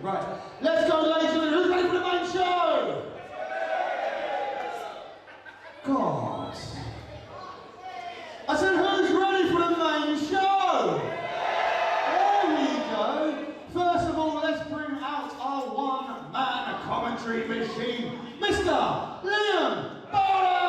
Right, let's go, ladies and gentlemen. Who's ready for the main show? God. I said, who's ready for the main show? There we go. First of all, let's bring out our one-man commentary machine, Mr. Liam Bowden!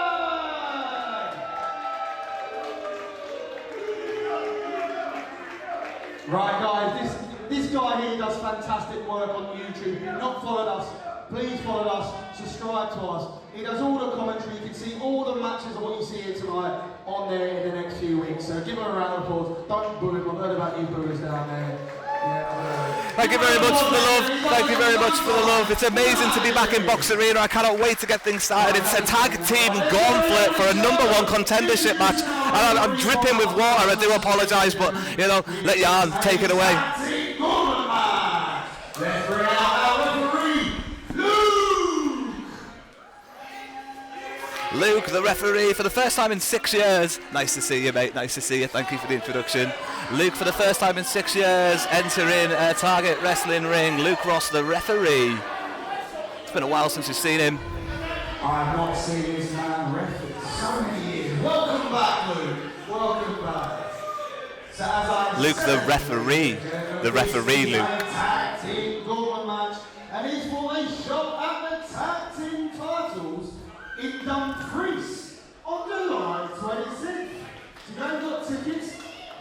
Right, guys, this guy here does fantastic work on YouTube. If you've not followed us, please follow us, subscribe to us. He does all the commentary. You can see all the matches of what you see here tonight on there in the next few weeks. So give him a round of applause. Don't boo him. I've heard about you boos down there. Yeah, thank you very much for the love. Thank you very much for the love. It's amazing to be back in Box Arena. I cannot wait to get things started. It's a tag team gauntlet for a #1 contendership match. And I'm dripping with water. I do apologise, but you know, let Jan take it away. Let's bring out our referee, Luke, the referee, for the first time in 6 years. Nice to see you, mate. Nice to see you. Thank you for the introduction. Luke, for the first time in 6 years, entering a Target Wrestling ring. Luke Ross, the referee. It's been a while since you've seen him. I've not seen this man ref in so many years. Welcome back, Luke. Welcome back. So as I Luke, the referee. The referee, Luke. Tag team gauntlet match, and he's for a shot at the tag team titles in Dumfries on July 26th. If you haven't got tickets,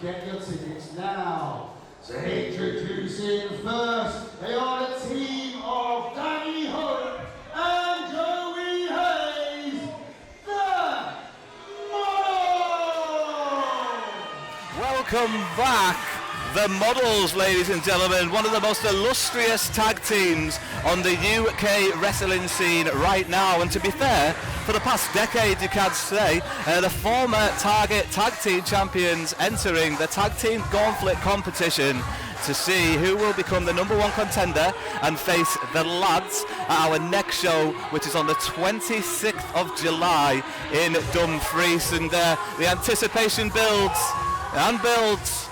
get your tickets now. So introducing first, they are the team of Danny Hope and Joey Hayes, the Models! Welcome back. The Models, ladies and gentlemen, one of the most illustrious tag teams on the UK wrestling scene right now. And to be fair, for the past decade, you can say, the former Target Tag Team Champions entering the Tag Team Gauntlet competition to see who will become the #1 contender and face the lads at our next show, which is on the 26th of July in Dumfries. And the anticipation builds and builds.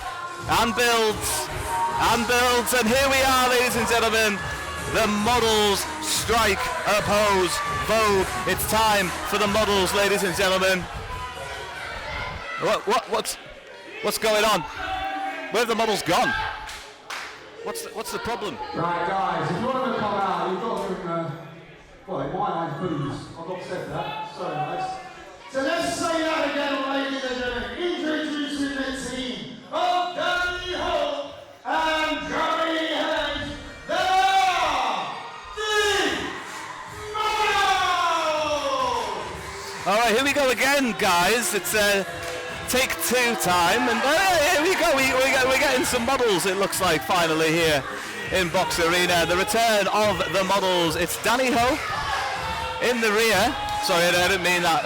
And builds, and builds, and here we are, ladies and gentlemen. The Models strike, oppose, vogue. It's time for the Models, ladies and gentlemen. What's going on? Where have the Models gone? What's the problem? Right, guys, if you want them to come out, you've got to give them, well, in my eyes, booze. I've not said that. Sorry, guys. So let's say that again, ladies and gentlemen. Introducing the team of Danny Hope and Joey Hayes, the Models! All right, here we go again, guys. It's take two time, and here we go. We're getting some Models, it looks like, finally here in Box Arena. The return of the Models. It's Danny Hope in the rear. Sorry, I didn't mean that.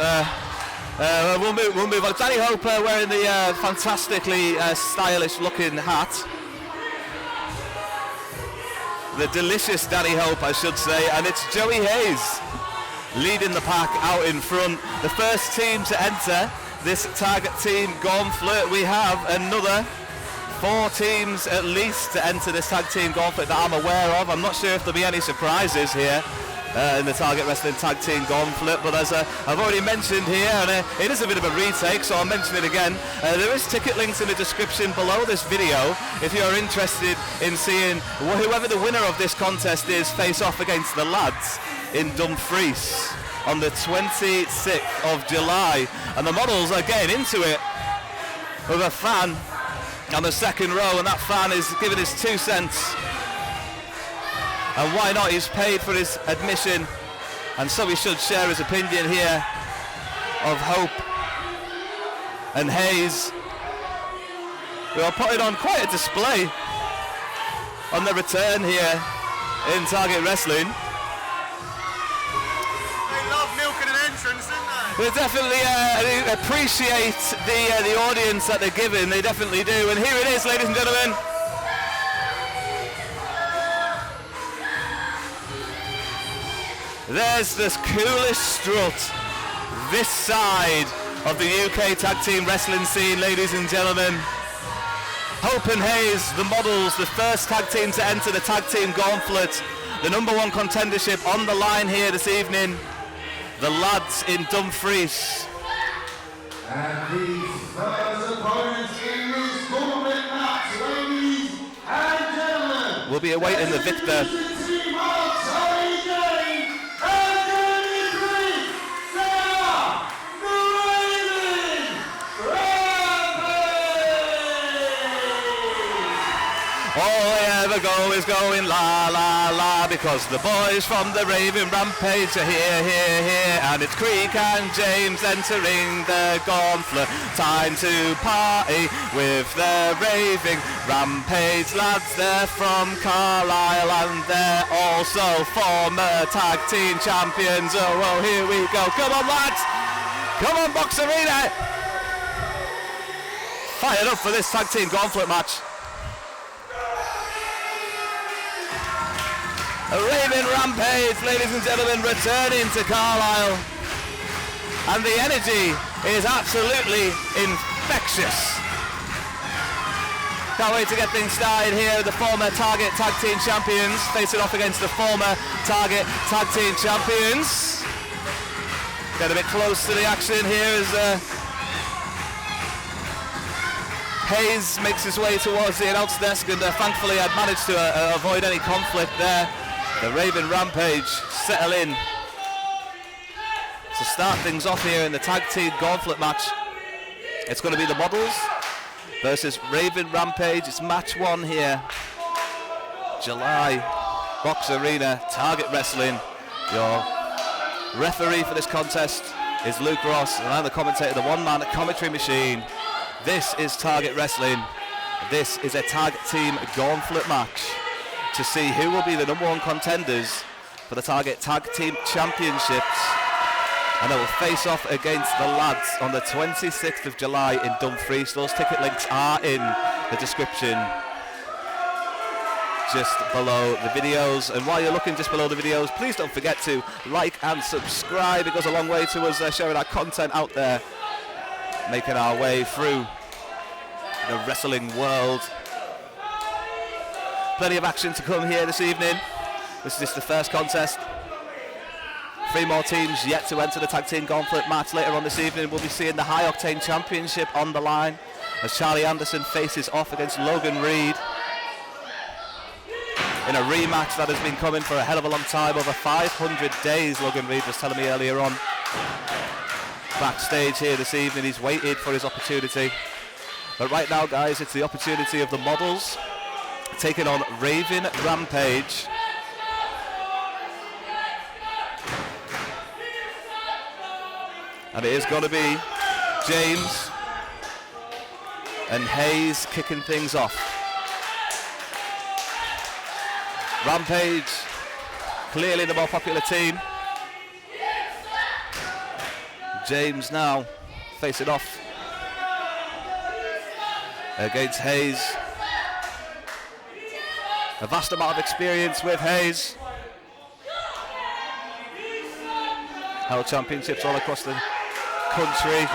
We'll move on. Danny Hope wearing the fantastically stylish looking hat. The delicious Danny Hope, I should say. And it's Joey Hayes leading the pack out in front. The first team to enter this tag team gauntlet. We have another 4 teams at least to enter this tag team gauntlet that I'm aware of. I'm not sure if there'll be any surprises here in the Target Wrestling Tag Team Gauntlet, but as I've already mentioned here, and it is a bit of a retake, so I'll mention it again, there is ticket links in the description below this video if you're interested in seeing whoever the winner of this contest is face off against the lads in Dumfries on the 26th of July. And the Models are getting into it with a fan on the second row, and that fan is giving his 2 cents. And why not? He's paid for his admission, and so he should share his opinion here of Hope and Hayes, who are putting on quite a display on the return here in Target Wrestling. They love milking an entrance, don't they? They definitely appreciate the audience that they're giving. They definitely do. And here it is, ladies and gentlemen. There's this coolest strut this side of the UK tag team wrestling scene, ladies and gentlemen. Hope and Hayes, the models, the first tag team to enter the tag team Gauntlet. The number one contendership on the line here this evening. The lads in Dumfries. And these first opponents in this Gauntlet match, ladies and gentlemen, we'll be awaiting the victor. All they ever go is going la la la, because the boys from the Raving Rampage are here, here, here, and it's Creek and James entering the Gauntlet. Time to party with the Raving Rampage lads. They're from Carlisle and they're also former tag team champions. Oh, here we go. Come on, lads. Come on, Box Arena. Fired up for this tag team Gauntlet match. A Raving Rampage, ladies and gentlemen, returning to Carlisle. And the energy is absolutely infectious. Can't wait to get things started here. The former Target Tag Team Champions facing off against the former Target Tag Team Champions. Get a bit close to the action here as Hayes makes his way towards the announce desk, and thankfully I'd managed to avoid any conflict there. The Raving Rampage settle in to start things off here in the tag team Gauntlet match. It's going to be the models versus Raving Rampage. It's match one here. July, Box Arena, Target Wrestling. Your referee for this contest is Luke Ross, and I'm the commentator, the one-man commentary machine. This is Target Wrestling. This is a tag team Gauntlet match to see who will be the number one contenders for the Target Tag Team Championships, and they will face off against the lads on the 26th of July in Dumfries. Those ticket links are in the description just below the videos, and while you're looking just below the videos, please don't forget to like and subscribe. It goes a long way to us sharing our content out there, making our way through the wrestling world. Plenty of action to come here this evening. This is just the first contest. 3 more teams yet to enter the Tag Team Gauntlet match. Later on this evening we'll be seeing the High Octane Championship on the line as Charlie Anderson faces off against Logan Reed in a rematch that has been coming for a hell of a long time, over 500 days. Logan Reed was telling me earlier on backstage here this evening. He's waited for his opportunity, but right now, guys, it's the opportunity of the models taking on Raving Rampage. And it is going to be James and Hayes kicking things off. Rampage, clearly the more popular team. James now facing off against Hayes. A vast amount of experience with Hayes. Held championships all across the country.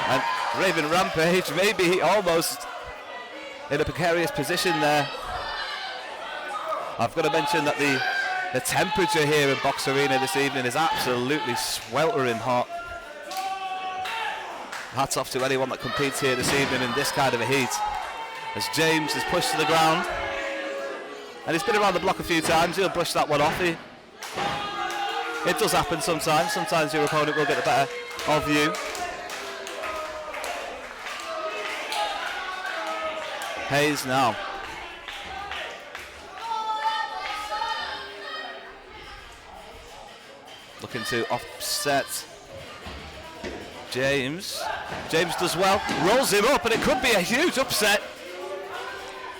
And Raving Rampage maybe almost in a precarious position there. I've got to mention that the temperature here in Box Arena this evening is absolutely sweltering hot. Hats off to anyone that competes here this evening in this kind of a heat. As James is pushed to the ground. And he's been around the block a few times. He'll brush that one off. It does happen sometimes. Sometimes your opponent will get the better of you. Hayes now. Looking to offset James. James does well. Rolls him up, and it could be a huge upset.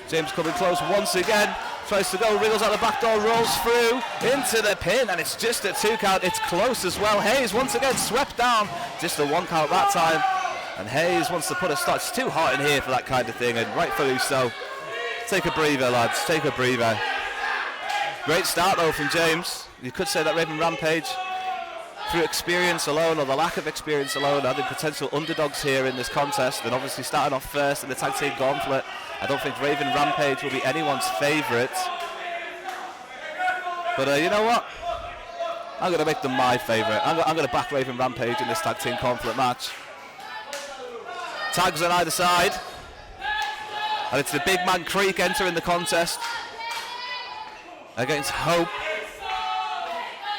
James coming close once again. Tries to go, wriggles out the back door, rolls through into the pin, and it's just a 2 count. It's close as well. Hayes once again swept down, just a 1 count that time. And Hayes wants to put a stop. It's too hot in here for that kind of thing, and rightfully so. Take a breather, lads, take a breather. Great start though from James. You could say that Raving Rampage through experience alone, or the lack of experience alone, are the potential underdogs here in this contest. And obviously starting off first in the tag team gauntlet, I don't think Raven Rampage will be anyone's favourite. But you know what? I'm going to make them my favourite. I'm going to back Raven Rampage in this tag team gauntlet match. Tags on either side. And it's the big man Creek entering the contest against Hope.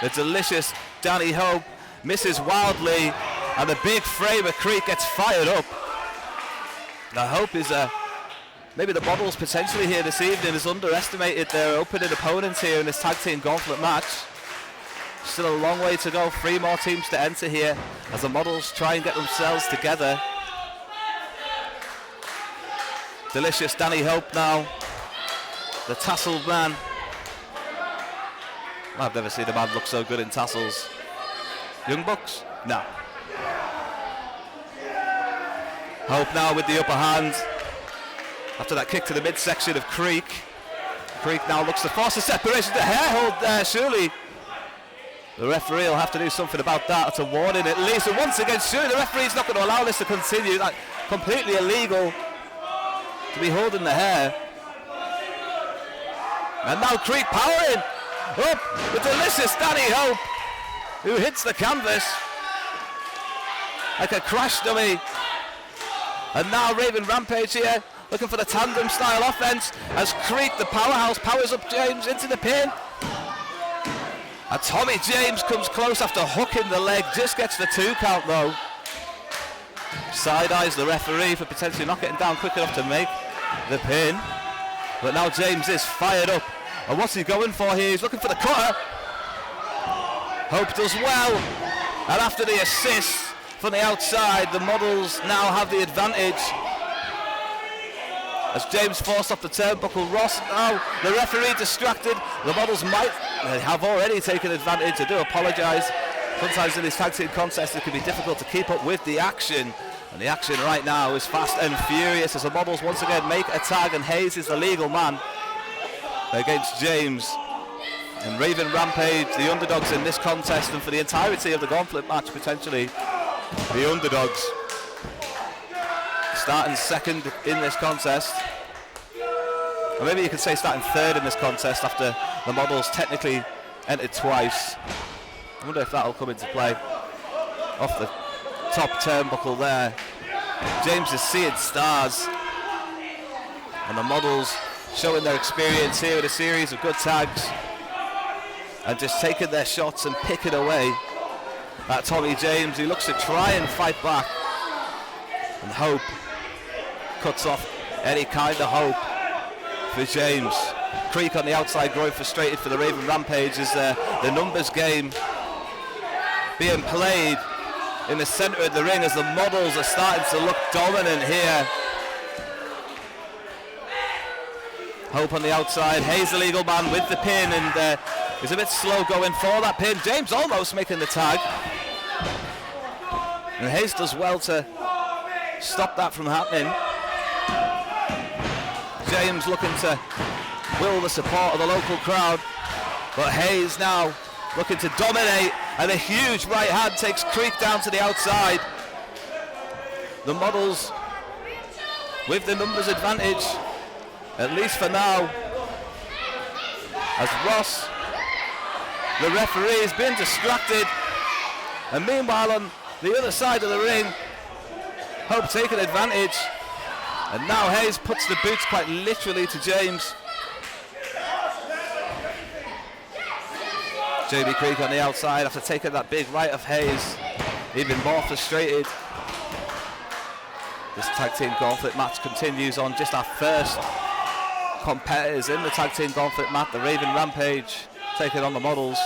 The delicious Danny Hope misses wildly, and the big frame of Creek gets fired up. Now Hope is maybe the models potentially here this evening has underestimated their opening opponents here in this tag team gauntlet match. Still a long way to go, 3 more teams to enter here as the models try and get themselves together. Delicious Danny Hope now, the tasseled man. I've never seen a man look so good in tassels. Young Bucks? No. Hope now with the upper hand after that kick to the midsection of Creek. Creek now looks to force a separation. The hair hold there, surely. The referee will have to do something about that. It's a warning at least. And once again, surely the referee's not going to allow this to continue. Like, completely illegal to be holding the hair. And now Creek powering up the delicious Danny Hope, who hits the canvas like a crash dummy. And now Raven Rampage here, looking for the tandem style offense as Creek, the powerhouse, powers up James into the pin. And Tommy James comes close after hooking the leg, just gets the 2 count though. Side eyes the referee for potentially not getting down quick enough to make the pin. But now James is fired up. And what's he going for here? He's looking for the cutter. Hope does well. And after the assist from the outside, the models now have the advantage. As James forced off the turnbuckle, Ross now, the referee distracted. The models might have already taken advantage. I do apologise. Sometimes in these tag team contests it can be difficult to keep up with the action. And the action right now is fast and furious as the models once again make a tag, and Hayes is the legal man against James. And Raven Rampage, the underdogs in this contest, and for the entirety of the gauntlet match potentially, the underdogs. Starting second in this contest. Or maybe you could say starting third in this contest after the models technically entered twice. I wonder if that'll come into play. Off the top turnbuckle there. James is seeing stars. And the models showing their experience here with a series of good tags. And just taking their shots and picking away at Tommy James, who looks to try and fight back. And Hope cuts off any kind of hope for James. Creek on the outside growing frustrated for the Raven Rampage as the numbers game being played in the centre of the ring as the models are starting to look dominant here. Hope on the outside, Hayes the legal man with the pin, and is a bit slow going for that pin. James almost making the tag. And Hayes does well to stop that from happening. James looking to will the support of the local crowd, but Hayes now looking to dominate, and a huge right hand takes Creek down to the outside. The models with the numbers advantage, at least for now, as Ross, the referee, has been distracted, and meanwhile on the other side of the ring, Hope taking advantage, and now Hayes puts the boots quite literally to James. JB Creek on the outside after taking that big right of Hayes, even more frustrated. This tag team gauntlet match continues on. Just our first competitors in the tag team gauntlet match, the Raven Rampage taking on the models.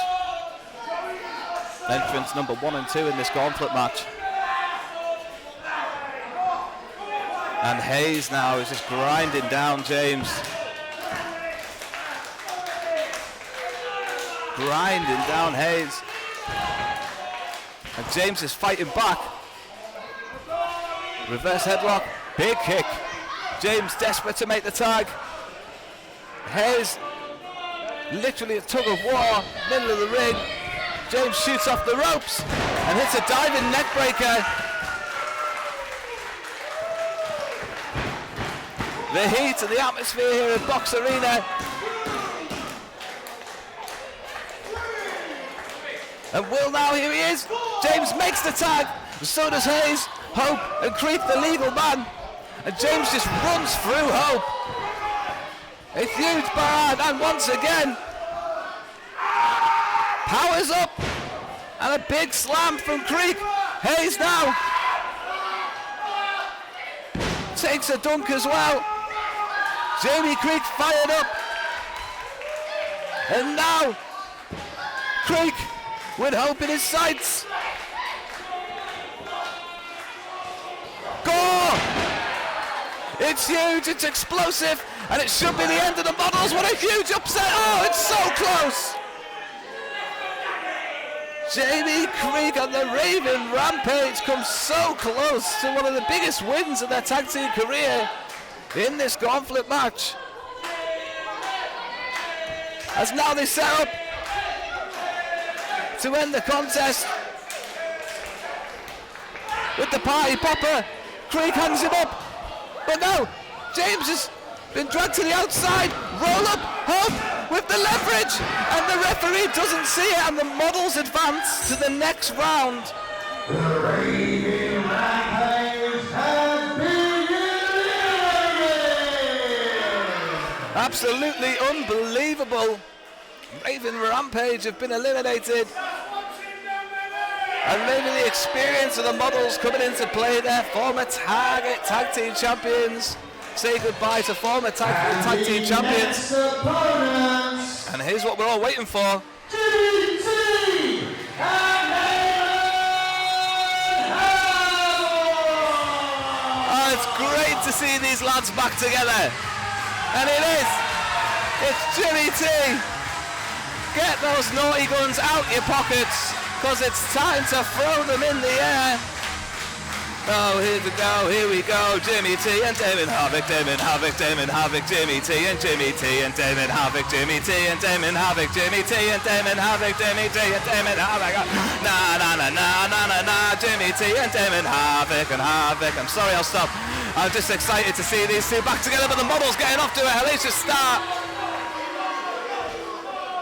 Entrance number 1 and 2 in this gauntlet match. And Hayes now is just grinding down James. Grinding down Hayes. And James is fighting back. Reverse headlock, big kick. James desperate to make the tag. Hayes literally a tug of war, middle of the ring. James shoots off the ropes and hits a diving neck breaker. The heat and the atmosphere here at Box Arena. And Will now, here he is. James makes the tag. So does Hayes, Hope and Creek, the legal man. And James just runs through Hope. A huge barrage, and once again, powers up. And a big slam from Creek. Hayes now takes a dunk as well. Jamie Creek fired up. And now, Creek with Hope in his sights. Gore! It's huge, it's explosive, and it should be the end of the Models. What a huge upset! Oh, it's so close! Jamie Creek and the Raven Rampage come so close to one of the biggest wins of their tag team career in this Gauntlet match. As now they set up to end the contest with the party popper. Creek hangs him up, but no, James has been dragged to the outside. Roll up, Hope with the leverage, and the referee doesn't see it, and the Models advance to the next round. The Raven Rampage has been eliminated! Absolutely unbelievable. Raven Rampage have been eliminated. And maybe the experience of the Models coming into play there. Former Target Tag Team Champions say goodbye to former tag team champions. And here's what we're all waiting for. Oh, it's great to see these lads back together. And it is. It's Jimmy T. Get those naughty guns out your pockets, because it's time to throw them in the air. Oh, here we go, Jimmy T and Damon Havoc, Damon Havoc, Damon Havoc, Jimmy T and Jimmy T and Damon Havoc, Jimmy T and Damon Havoc, Jimmy T and Damon Havoc, Jimmy T and Damon Havoc. Na na na na na na na, Jimmy T and Damon Havoc and Havoc. I'm sorry, I'll stop. I'm just excited to see these two back together, but the Models getting off to a hellacious start.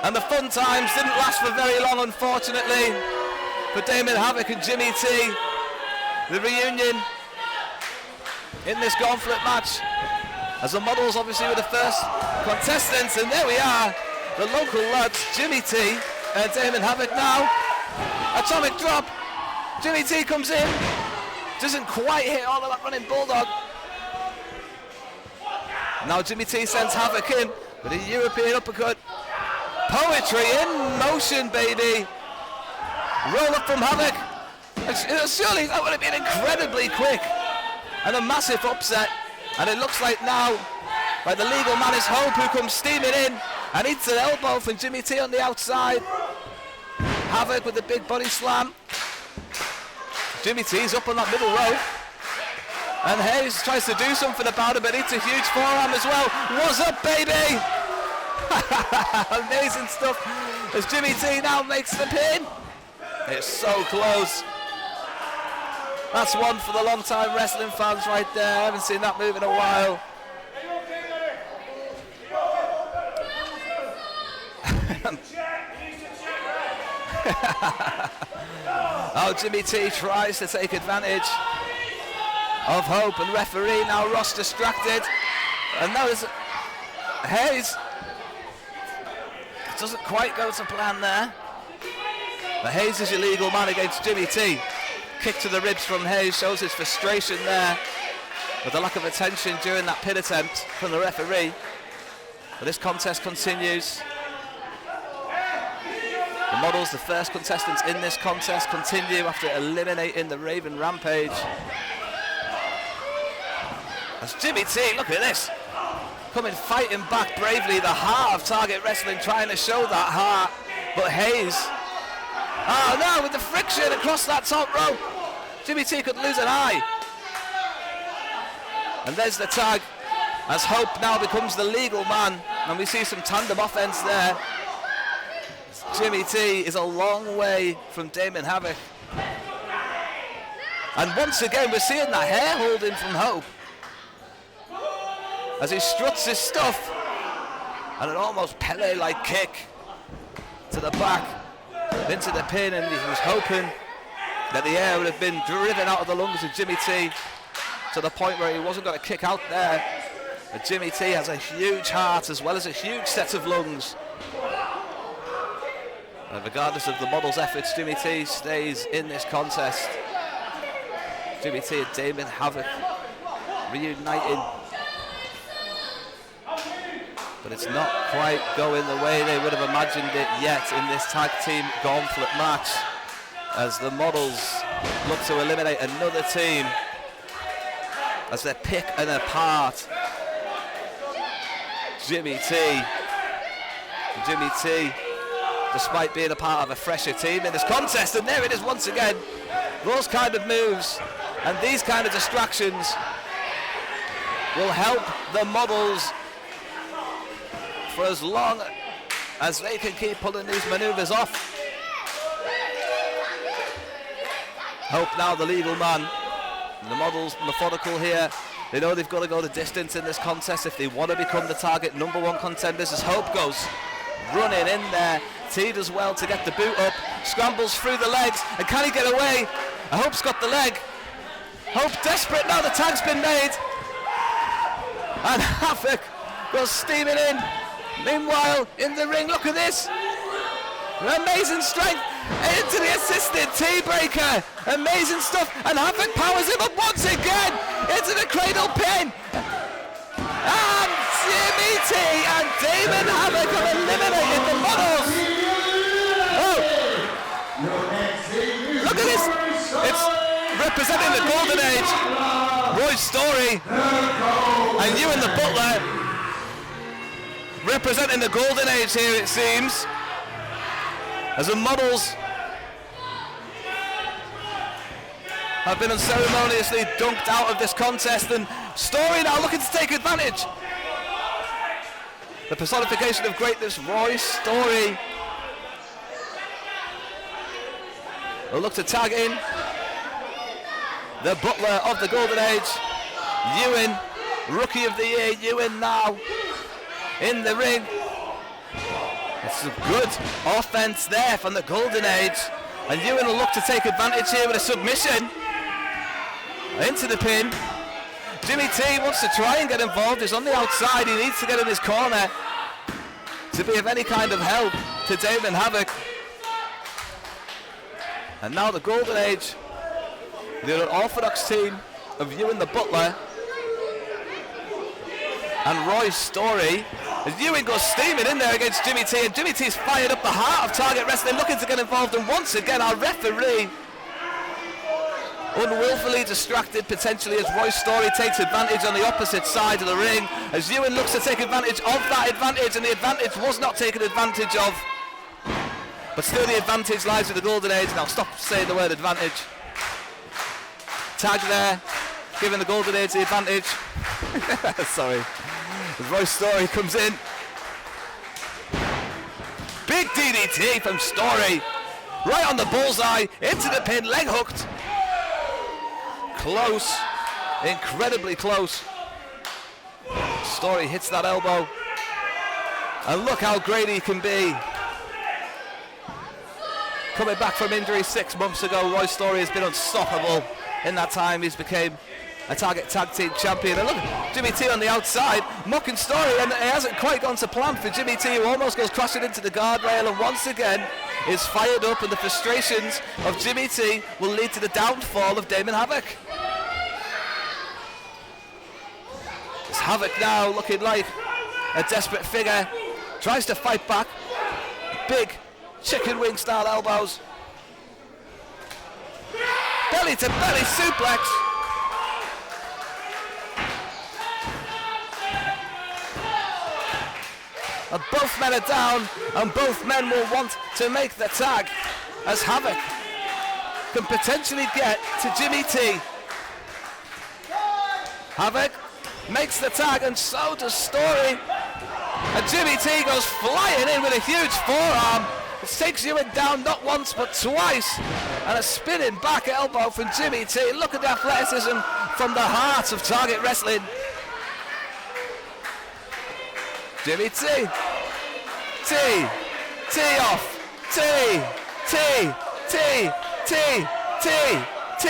And the fun times didn't last for very long, unfortunately, for Damon Havoc and Jimmy T. The reunion in this Gauntlet match, as the Models obviously were the first contestants, and there we are, the local lads, Jimmy T and Damon Havoc now. Atomic drop. Jimmy T comes in, doesn't quite hit all of that running bulldog. Now Jimmy T sends Havoc in with a European uppercut. Poetry in motion, baby. Roll up from Havoc. Surely that would have been incredibly quick. And a massive upset. And it looks like now, the legal man is Hope, who comes steaming in and eats an elbow from Jimmy T on the outside. Havoc with the big body slam. Jimmy T's up on that middle rope. And Hayes tries to do something about it, but eats a huge forearm as well. What's up, baby? Amazing stuff as Jimmy T now makes the pin. It's so close. That's one for the long-time wrestling fans right there. I haven't seen that move in a while. Oh, Jimmy T tries to take advantage of Hope and referee. Now Ross distracted. And now there's Hayes. Doesn't quite go to plan there. But Hayes is your legal man against Jimmy T. Kick to the ribs from Hayes shows his frustration there with the lack of attention during that pin attempt from the referee. But this contest continues. The Models, the first contestants in this contest, continue after eliminating the Raven Rampage. As Jimmy T, look at this, coming fighting back bravely, the heart of Target Wrestling, trying to show that heart. But Hayes, oh no, with the friction across that top rope, Jimmy T could lose an eye. And there's the tag, as Hope now becomes the legal man, and we see some tandem offense there. Jimmy T is a long way from Damon Havoc. And once again, we're seeing that hair holding from Hope as he struts his stuff, and an almost Pele-like kick to the back, into the pin, and he was hoping that the air would have been driven out of the lungs of Jimmy T to the point where he wasn't going to kick out there. But Jimmy T has a huge heart as well as a huge set of lungs. And regardless of the model's efforts, Jimmy T stays in this contest. Jimmy T and Damon Havoc reuniting. But it's not quite going the way they would have imagined it yet in this tag team gauntlet match, as the models look to eliminate another team as they pick and apart Jimmy T. Jimmy T, despite being a part of a fresher team in this contest, and there it is once again. Those kind of moves and these kind of distractions will help the models for as long as they can keep pulling these maneuvers off. Hope now the legal man. The models methodical here. They know they've got to go the distance in this contest if they want to become the target #1 contenders, as Hope goes running in there. T does well to get the boot up, scrambles through the legs, and can he get away? Hope's got the leg. Hope desperate now, the tag's been made. And Havoc goes steaming in. Meanwhile, in the ring, look at this. Amazing strength into the assisted T-breaker. Amazing stuff. And Havoc powers him up once again into the cradle pin. And Jimmy T and Damon Havoc have eliminated the models. Oh. Look at this. It's representing the Golden Age. Roy's Story. And you and the Butler. Representing the Golden Age here, it seems, as the models have been unceremoniously dunked out of this contest, and Story now looking to take advantage. The personification of greatness, Roy Story, will look to tag in the Butler of the Golden Age, Ewan, Rookie of the Year, Ewan now in the ring. It's a good offense there from the Golden Age, and Ewan will look to take advantage here with a submission into the pin. Jimmy T wants to try and get involved. He's on the outside. He needs to get in his corner to be of any kind of help to Damon Havoc. And now the Golden Age, the unorthodox team of Ewan the Butler and Roy's Story, as Ewan goes steaming in there against Jimmy T, and Jimmy T's fired up the heart of Target Wrestling, looking to get involved, and once again our referee unwillfully distracted potentially as Roy's Story takes advantage on the opposite side of the ring, as Ewan looks to take advantage of that advantage, and the advantage was not taken advantage of, but still the advantage lies with the Golden Age. Now stop saying the word advantage. Tag there, giving the Golden Age the advantage. Sorry. As Roy's Story comes in. Big DDT from Story. Right on the bullseye, into the pin, leg hooked. Close, incredibly close. Story hits that elbow. And look how great he can be. Coming back from injury 6 months ago, Roy Story has been unstoppable. In that time, he's became a Target Tag Team Champion. And look, Jimmy T on the outside, mocking Story, and it hasn't quite gone to plan for Jimmy T, who almost goes crashing into the guardrail, and once again is fired up, and the frustrations of Jimmy T will lead to the downfall of Damon Havoc. It's Havoc now looking like a desperate figure, tries to fight back, big chicken wing style elbows, belly to belly suplex. And both men are down, and both men will want to make the tag, as Havoc can potentially get to Jimmy T. Havoc makes the tag, and so does Story. And Jimmy T goes flying in with a huge forearm. It takes Ewan down not once but twice. And a spinning back elbow from Jimmy T. Look at the athleticism from the heart of Target Wrestling. Jimmy T. T. T off. T. T. T. T. T. T.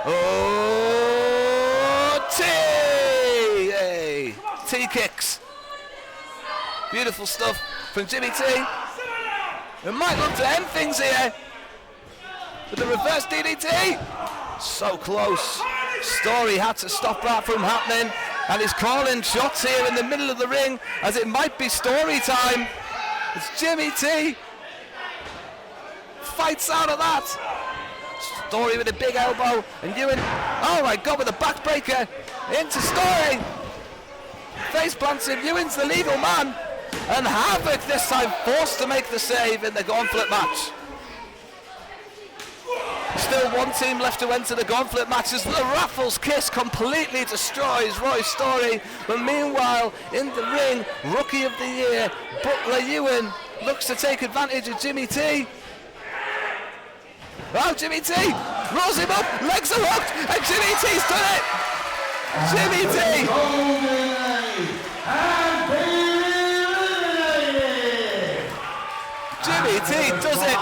Oh, T. Hey. T kicks. Beautiful stuff from Jimmy T. It might look to end things here with the reverse DDT. So close. Story had to stop that from happening, and he's calling shots here in the middle of the ring as it might be story time. It's Jimmy T. Fights out of that. Story with a big elbow, and Ewan, oh my God, with a backbreaker into Story. Face plants him. Ewan's the legal man, and Havoc this time forced to make the save in the Gauntlet match. Still one team left to enter the Gauntlet match as the Raffles Kiss completely destroys Roy Story. But meanwhile, in the ring, Rookie of the Year, Butler Ewan looks to take advantage of Jimmy T. Oh, Jimmy T rolls him up, legs are hooked, and Jimmy T's done it. Jimmy T. Jimmy T does it.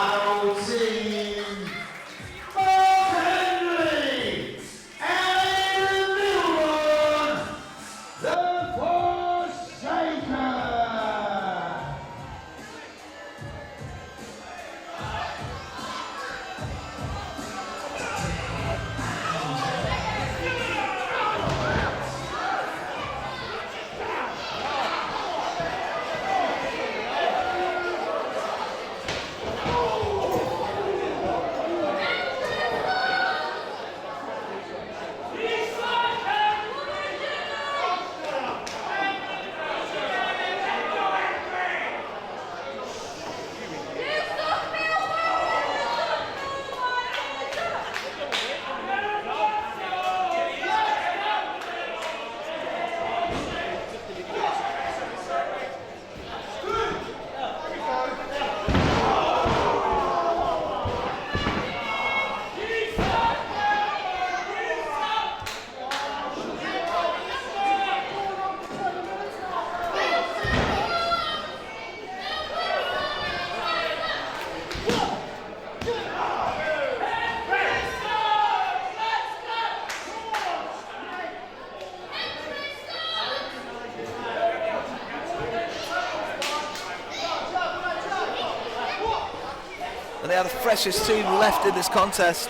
And they are the freshest team left in this contest.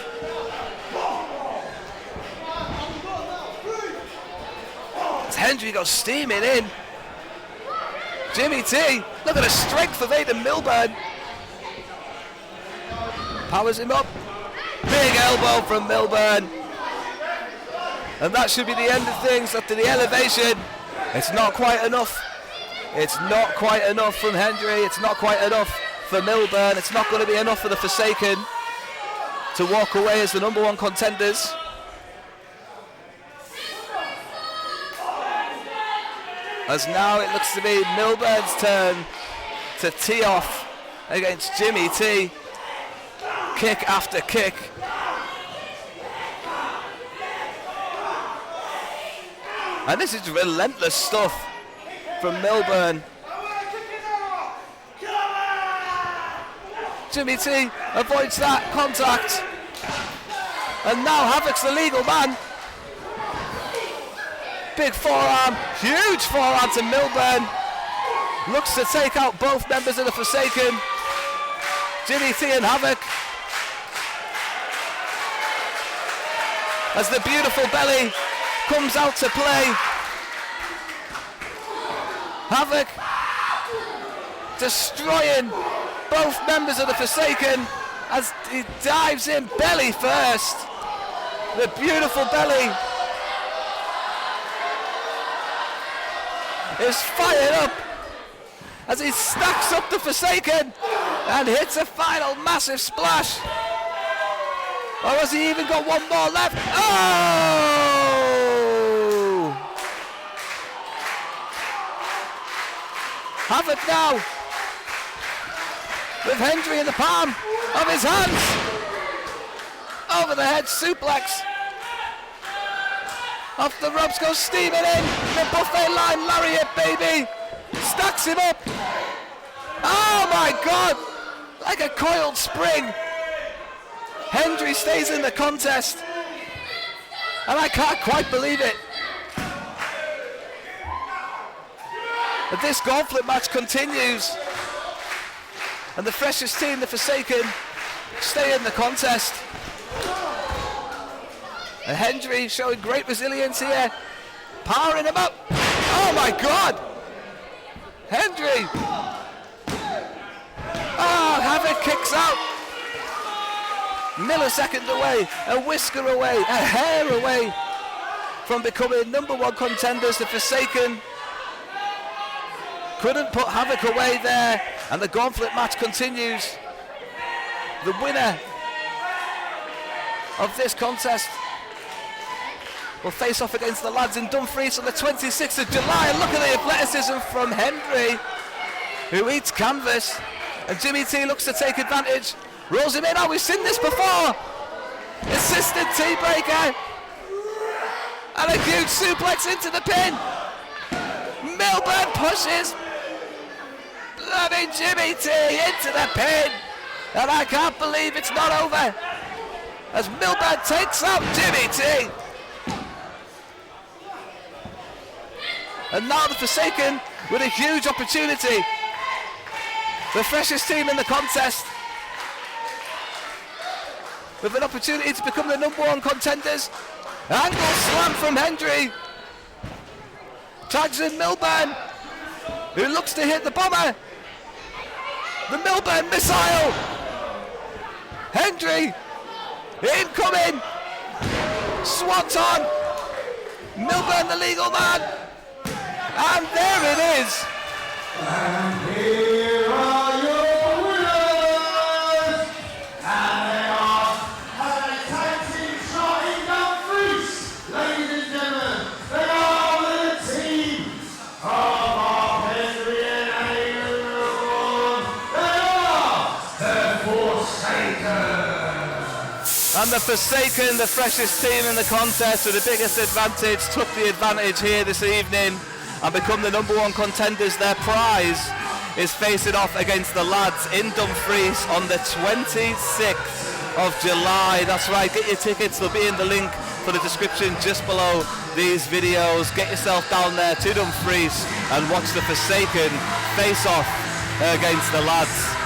As Hendry goes steaming in. Jimmy T, look at the strength of Aidan Milburn. Powers him up. Big elbow from Milburn. And that should be the end of things after the elevation. It's not quite enough. It's not quite enough from Hendry. It's not quite enough for Milburn. It's not going to be enough for the Forsaken to walk away as the number one contenders. As now it looks to be Milburn's turn to tee off against Jimmy T. Kick after kick. And this is relentless stuff from Milburn. Jimmy T avoids that contact. And now Havoc's the legal man. Big forearm, huge forearm to Milburn. Looks to take out both members of the Forsaken. Jimmy T and Havoc. As the beautiful belly comes out to play. Havoc destroying both members of the Forsaken as he dives in belly first. The beautiful belly is fired up as he stacks up the Forsaken and hits a final massive splash. Or has he even got one more left? Oh! Havoc now with Hendry in the palm of his hands. Over the head suplex. Off the ropes goes steaming in. The buffet line lariat, baby. Stacks him up. Oh my God. Like a coiled spring. Hendry stays in the contest. And I can't quite believe it. But this gauntlet match continues. And the freshest team, the Forsaken, stay in the contest. And Hendry showing great resilience here. Powering him up. Oh my God! Hendry! Oh, Havoc kicks out. Millisecond away, a whisker away, a hair away from becoming #1 contenders. The Forsaken couldn't put Havoc away there, and the gauntlet match continues. The winner of this contest will face off against the lads in Dumfries on the 26th of July. And look at the athleticism from Hendry, who eats canvas, and Jimmy T looks to take advantage. Rolls him in. Oh, we've seen this before. Assisted T-breaker. And a huge suplex into the pin. Milburn pushes bloody Jimmy T into the pin. And I can't believe it's not over, as Milburn takes out Jimmy T. And now the Forsaken with a huge opportunity. The freshest team in the contest, with an opportunity to become the #1 contenders. Angle slam from Hendry. Tags in Milburn, who looks to hit the bomber. The Milburn missile. Hendry incoming. Swanton. Milburn the legal man. And there it is. And here are your winners. And they are a tag team shot in Dumfries. Ladies and gentlemen, they are the team of Hendry and Aaron. They are the Forsaken. And the Forsaken, the freshest team in the contest with the biggest advantage, took the advantage here this evening and become the #1 contenders. Their prize is facing off against the lads in Dumfries on the 26th of July. That's right, get your tickets, they'll be in the link for the description just below these videos. Get yourself down there to Dumfries and watch the Forsaken face off against the lads.